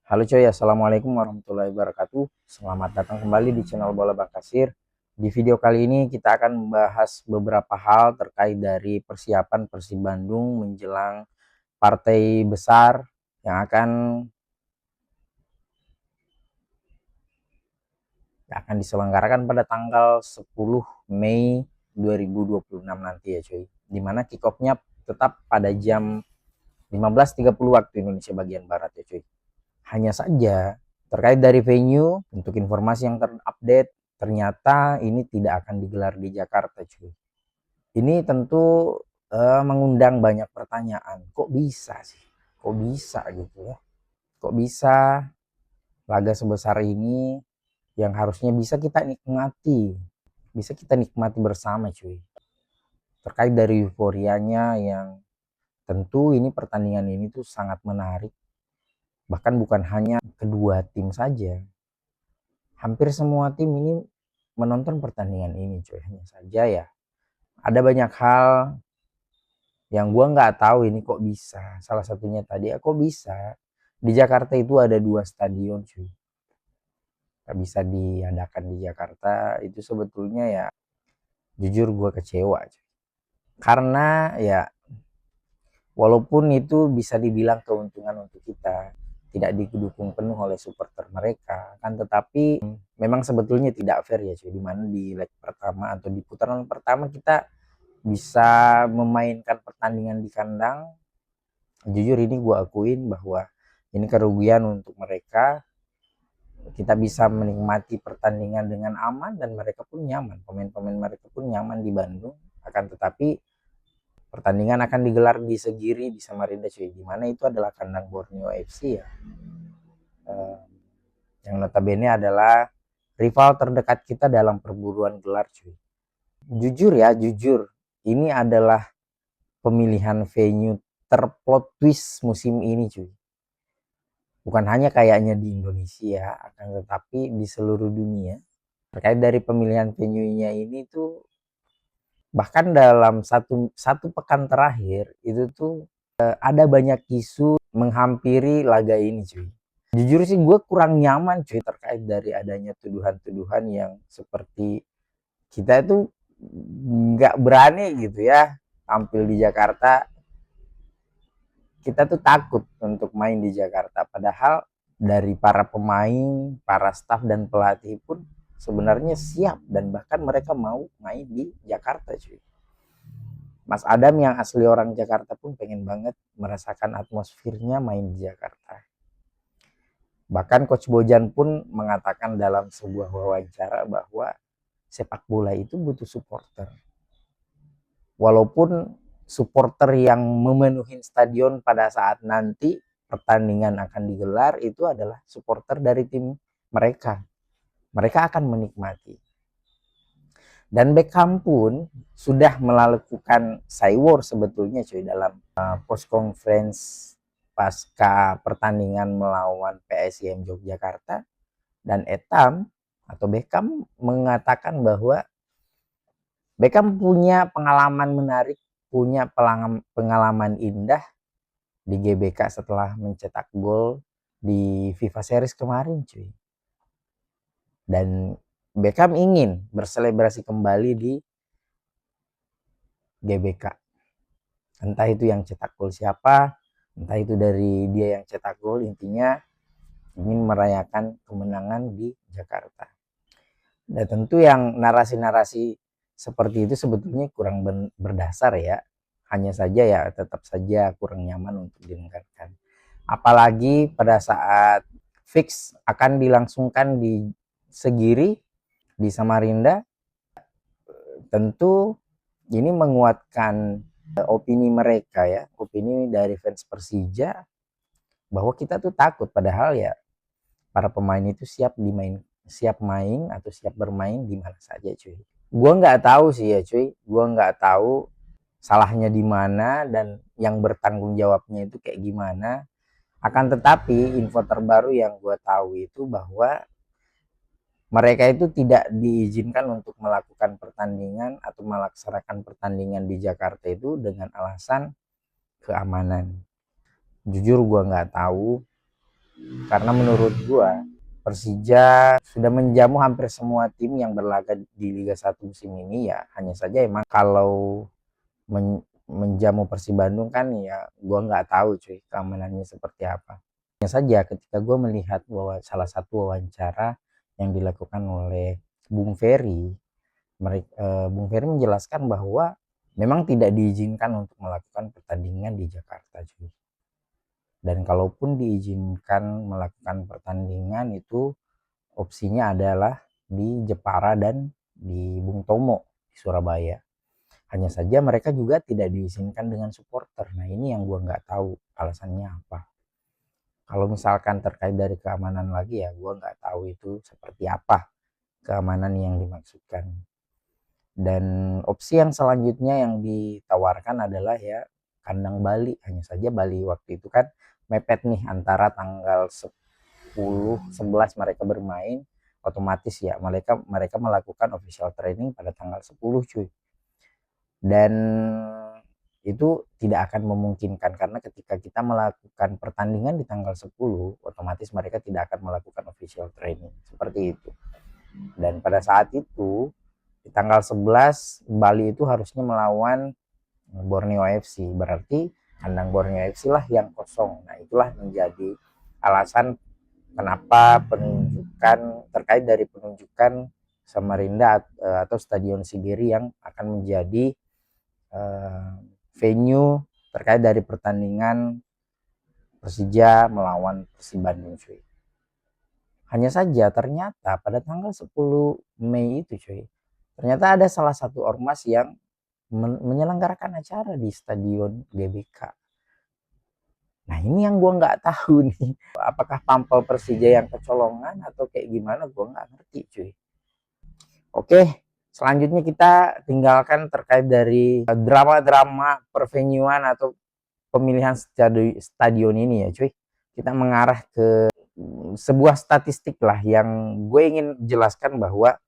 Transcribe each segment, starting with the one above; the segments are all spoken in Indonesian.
Halo coy, assalamualaikum warahmatullahi wabarakatuh. Selamat datang kembali di channel Bola Bakasir. Di video kali ini kita akan membahas beberapa hal terkait dari persiapan Persib Bandung menjelang partai besar yang akan diselenggarakan pada tanggal 10 Mei 2026 nanti ya coy. Dimana kick off-nya tetap pada jam 15.30 waktu Indonesia bagian Barat ya coy. Hanya saja terkait dari venue, untuk informasi yang terupdate, ternyata ini tidak akan digelar di Jakarta cuy. Ini tentu mengundang banyak pertanyaan. Kok bisa sih? Kok bisa gitu ya? Kok bisa laga sebesar ini yang harusnya bisa kita nikmati, bisa kita nikmati bersama cuy. Terkait dari euforianya yang tentu ini pertandingan ini tuh sangat menarik. Bahkan bukan hanya kedua tim saja, hampir semua tim ini menonton pertandingan ini cuy. Hanya saja ya ada banyak hal yang gua nggak tahu ini kok bisa. Salah satunya tadi kok bisa di Jakarta itu ada 2 stadion cuy, gak bisa diadakan di Jakarta. Itu sebetulnya ya jujur gua kecewa cuy. Karena ya walaupun itu bisa dibilang keuntungan untuk kita, tidak didukung penuh oleh supporter mereka kan, tetapi memang sebetulnya tidak fair ya cuy, dimana di leg pertama atau di putaran pertama kita bisa memainkan pertandingan di kandang. Jujur ini gue akuin bahwa ini kerugian untuk mereka. Kita bisa menikmati pertandingan dengan aman dan mereka pun nyaman, pemain-pemain mereka pun nyaman di Bandung. Akan tetapi pertandingan akan digelar di Segiri di Samarinda cuy, dimana itu adalah kandang Borneo FC ya, yang notabene adalah rival terdekat kita dalam perburuan gelar cuy. Jujur ya, jujur ini adalah pemilihan venue terplot twist musim ini cuy. Bukan hanya kayaknya di Indonesia, akan tetapi di seluruh dunia. Terkait dari pemilihan venue-nya ini tuh, bahkan dalam satu pekan terakhir itu tuh ada banyak isu menghampiri laga ini cuy. Jujur sih gue kurang nyaman cuy terkait dari adanya tuduhan-tuduhan yang seperti kita itu nggak berani gitu ya tampil di Jakarta. Kita tuh takut untuk main di Jakarta, padahal dari para pemain, para staf dan pelatih pun sebenarnya siap dan bahkan mereka mau main di Jakarta cuy. Mas Adam yang asli orang Jakarta pun pengen banget merasakan atmosfernya main di Jakarta. Bahkan Coach Bojan pun mengatakan dalam sebuah wawancara bahwa sepak bola itu butuh supporter. Walaupun supporter yang memenuhi stadion pada saat nanti pertandingan akan digelar itu adalah supporter dari tim mereka. Mereka akan menikmati. Dan Beckham pun sudah melakukan cywar sebetulnya cuy dalam post conference pasca pertandingan melawan PSIM Yogyakarta, dan Etam atau Beckham mengatakan bahwa Beckham punya pengalaman menarik, punya pengalaman indah di GBK setelah mencetak gol di FIFA Series kemarin cuy. Dan Beckham ingin berselebrasi kembali di GBK. Entah itu yang cetak gol siapa, entah itu dari dia yang cetak gol, intinya ingin merayakan kemenangan di Jakarta. Dan tentu yang narasi-narasi seperti itu sebetulnya kurang berdasar ya. Hanya saja ya tetap saja kurang nyaman untuk didengarkan. Apalagi pada saat fix akan dilangsungkan di Segiri di Samarinda, tentu ini menguatkan opini mereka ya, opini dari fans Persija bahwa kita tuh takut, padahal ya para pemain itu siap main atau siap bermain di mana saja cuy. Gua nggak tahu sih ya cuy, gua nggak tahu salahnya di mana dan yang bertanggung jawabnya itu kayak gimana. Akan tetapi info terbaru yang gua tahu itu bahwa mereka itu tidak diizinkan untuk melakukan pertandingan atau melaksanakan pertandingan di Jakarta itu dengan alasan keamanan. Jujur gua nggak tahu Karena menurut gua Persija sudah menjamu hampir semua tim yang berlaga di Liga 1 musim ini ya. Hanya saja emang kalau menjamu Persib Bandung kan ya gua nggak tahu cuy keamanannya seperti apa. Hanya saja ketika gua melihat bahwa salah satu wawancara yang dilakukan oleh Bung Ferry, Bung Ferry menjelaskan bahwa memang tidak diizinkan untuk melakukan pertandingan di Jakarta cuy. Dan kalaupun diizinkan melakukan pertandingan itu opsinya adalah di Jepara dan di Bung Tomo di Surabaya. Hanya saja mereka juga tidak diizinkan dengan supporter. Nah ini yang gue nggak tahu alasannya apa. Kalau misalkan terkait dari keamanan lagi ya gue nggak tahu itu seperti apa keamanan yang dimaksudkan. Dan opsi yang selanjutnya yang ditawarkan adalah ya kandang Bali. Hanya saja Bali waktu itu kan mepet nih antara tanggal 10, 11 mereka bermain, otomatis ya mereka melakukan official training pada tanggal 10 cuy. Dan itu tidak akan memungkinkan karena ketika kita melakukan pertandingan di tanggal 10 otomatis mereka tidak akan melakukan official training seperti itu. Dan pada saat itu di tanggal 11 Bali itu harusnya melawan Borneo FC, berarti kandang Borneo FC lah yang kosong. Nah itulah menjadi alasan kenapa penunjukan terkait dari penunjukan Samarinda atau Stadion Sigiri yang akan menjadi venue terkait dari pertandingan Persija melawan Persib Bandung cuy. Hanya saja ternyata pada tanggal 10 Mei itu cuy, ternyata ada salah satu ormas yang menyelenggarakan acara di Stadion GBK. Nah ini yang gue nggak tahu nih, apakah pampel Persija yang kecolongan atau kayak gimana gue nggak ngerti cuy. Oke, selanjutnya kita tinggalkan terkait dari drama-drama pervenuan atau pemilihan stadion ini ya cuy. Kita mengarah ke sebuah statistik lah yang gue ingin jelaskan bahwa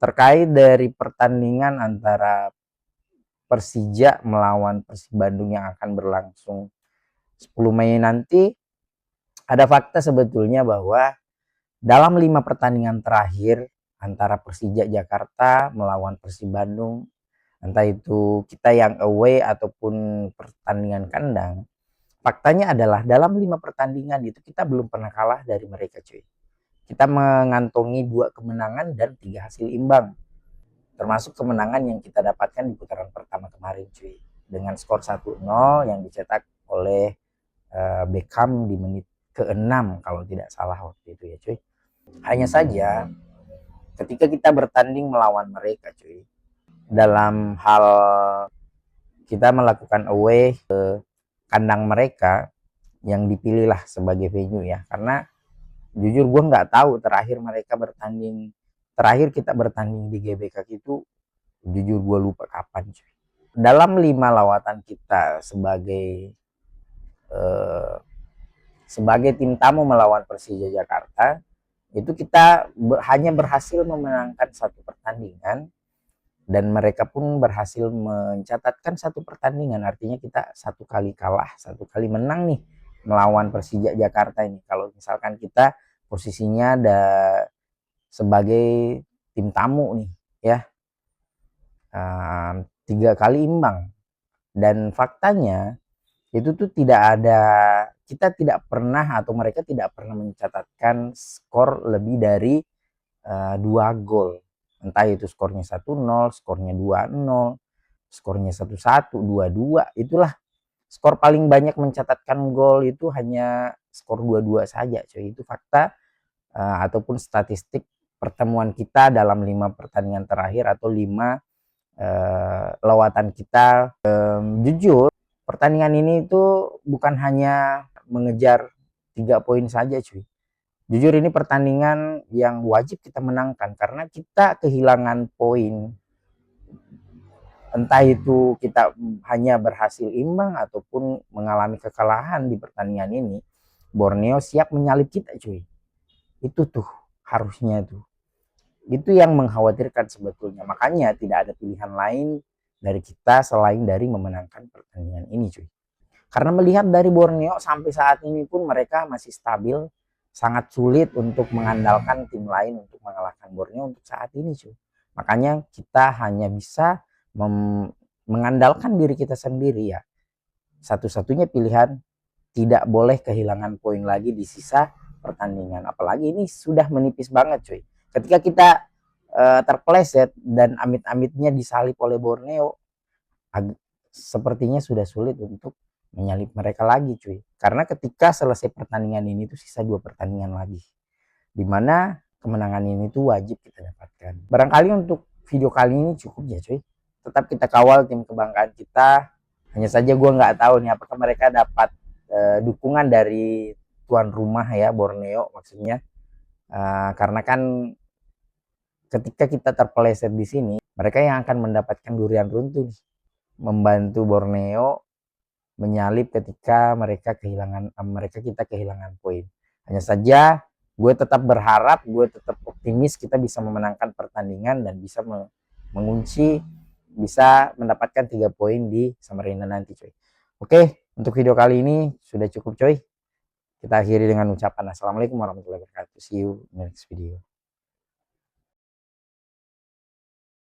terkait dari pertandingan antara Persija melawan Persib Bandung yang akan berlangsung 10 Mei nanti, ada fakta sebetulnya bahwa dalam 5 pertandingan terakhir antara Persija Jakarta melawan Persib Bandung, entah itu kita yang away ataupun pertandingan kandang, faktanya adalah dalam 5 pertandingan itu kita belum pernah kalah dari mereka cuy. Kita mengantongi 2 kemenangan dan 3 hasil imbang. Termasuk kemenangan yang kita dapatkan di putaran pertama kemarin cuy. Dengan skor 1-0 yang dicetak oleh Beckham di menit ke-6 kalau tidak salah waktu itu ya cuy. Hanya saja ketika kita bertanding melawan mereka cuy, dalam hal kita melakukan away ke kandang mereka yang dipilihlah sebagai venue ya, karena jujur gue nggak tahu terakhir kita bertanding di GBK itu, jujur gue lupa kapan cuy. Dalam 5 lawatan kita sebagai tim tamu melawan Persija Jakarta, itu kita hanya berhasil memenangkan 1 pertandingan dan mereka pun berhasil mencatatkan 1 pertandingan. Artinya kita 1 kali kalah, 1 kali menang nih melawan Persija Jakarta ini. Kalau misalkan kita posisinya ada sebagai tim tamu nih ya, 3 kali imbang. Dan faktanya itu tuh kita tidak pernah atau mereka tidak pernah mencatatkan skor lebih dari 2 gol. Entah itu skornya 1-0, skornya 2-0, skornya 1-1, 2-2. Itulah skor paling banyak mencatatkan gol itu hanya skor 2-2 saja coy. Itu fakta ataupun statistik pertemuan kita dalam 5 pertandingan terakhir atau 5 lawatan kita. Jujur pertandingan ini itu bukan hanya mengejar 3 poin saja cuy. Jujur ini pertandingan yang wajib kita menangkan karena kita kehilangan poin. Entah itu kita hanya berhasil imbang ataupun mengalami kekalahan di pertandingan ini, Borneo siap menyalip kita cuy. Itu tuh harusnya tuh. Itu yang mengkhawatirkan sebetulnya. Makanya tidak ada pilihan lain dari kita selain dari memenangkan pertandingan ini cuy. Karena melihat dari Borneo sampai saat ini pun mereka masih stabil, sangat sulit untuk mengandalkan tim lain untuk mengalahkan Borneo untuk saat ini cuy. Makanya kita hanya bisa mengandalkan diri kita sendiri ya. Satu-satunya pilihan, tidak boleh kehilangan poin lagi di sisa pertandingan. Apalagi ini sudah menipis banget cuy. Ketika kita terpleset dan amit-amitnya disalip oleh Borneo, sepertinya sudah sulit untuk menyalip mereka lagi cuy. Karena ketika selesai pertandingan ini tuh sisa 2 pertandingan lagi. Dimana kemenangan ini tuh wajib kita dapatkan. Barangkali untuk video kali ini cukup ya cuy. Tetap kita kawal tim kebanggaan kita. Hanya saja gue nggak tahu nih apakah mereka dapat dukungan dari tuan rumah ya, Borneo maksudnya. Karena kan ketika kita terpeleset di sini, mereka yang akan mendapatkan durian runtuh, membantu Borneo menyalip ketika kita kehilangan poin. Hanya saja gue tetap berharap, gue tetap optimis kita bisa memenangkan pertandingan dan bisa mengunci, bisa mendapatkan 3 poin di Samarinda nanti coy. Oke, untuk video kali ini sudah cukup coy. Kita akhiri dengan ucapan assalamualaikum warahmatullahi wabarakatuh. See you next video.